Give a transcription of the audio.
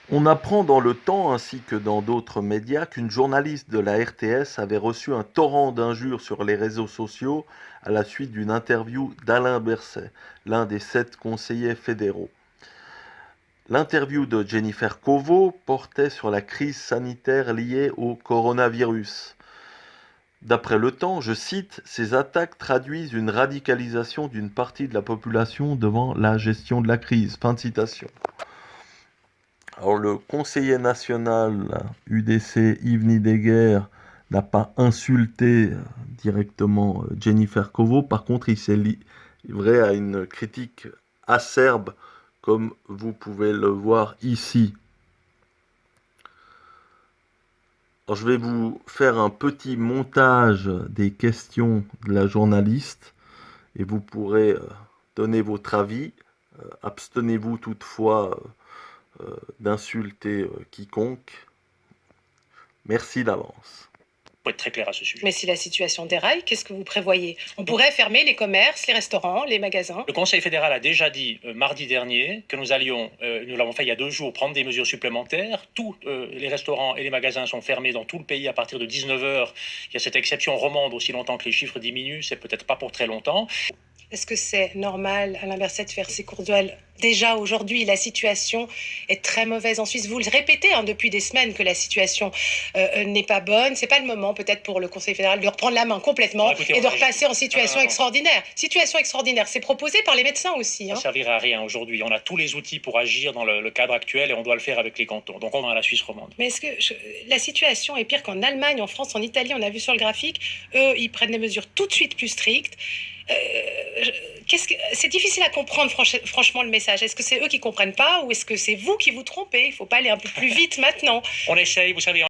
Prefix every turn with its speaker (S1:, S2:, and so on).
S1: On apprend dans Le Temps ainsi que dans d'autres médias qu'une journaliste de la RTS avait reçu un torrent d'injures sur les réseaux sociaux à la suite d'une interview d'Alain Berset, l'un des 7 conseillers fédéraux. L'interview de Jennifer Covo portait sur la crise sanitaire liée au coronavirus. D'après Le Temps, je cite, ces attaques traduisent une radicalisation d'une partie de la population devant la gestion de la crise. Fin de citation. Alors, le conseiller national UDC Yves Nideguer n'a pas insulté directement Jennifer Covo. Par contre, il s'est livré à une critique acerbe, comme vous pouvez le voir ici. Alors, je vais vous faire un petit montage des questions de la journaliste et vous pourrez donner votre avis. Abstenez-vous toutefois d'insulter quiconque. Merci d'avance.
S2: Pour être très clair à ce sujet.
S3: Mais si la situation déraille, qu'est-ce que vous prévoyez? On pourrait fermer les commerces, les restaurants, les magasins.
S2: Le Conseil fédéral a déjà dit mardi dernier que nous l'avons fait il y a 2 jours, prendre des mesures supplémentaires. Tous les restaurants et les magasins sont fermés dans tout le pays à partir de 19h. Il y a cette exception romande aussi longtemps que les chiffres diminuent, c'est peut-être pas pour très longtemps.
S3: Est-ce que c'est normal, Alain Berset, de faire ces courts duels? Déjà aujourd'hui, la situation est très mauvaise en Suisse. Vous le répétez depuis des semaines que la situation n'est pas bonne. C'est pas le moment peut-être pour le Conseil fédéral de reprendre la main complètement et de repasser en situation extraordinaire. Situation extraordinaire, c'est proposé par les médecins aussi.
S2: Ça ne servira à rien aujourd'hui. On a tous les outils pour agir dans le cadre actuel et on doit le faire avec les cantons. Donc on va à la Suisse romande.
S3: Mais est-ce que la situation est pire qu'en Allemagne, en France, en Italie? On a vu sur le graphique, eux, ils prennent des mesures tout de suite plus strictes. C'est difficile à comprendre franchement le message. Est-ce que c'est eux qui comprennent pas ou est-ce que c'est vous qui vous trompez? Il faut pas aller un peu plus vite maintenant.
S2: On essaye, vous savez.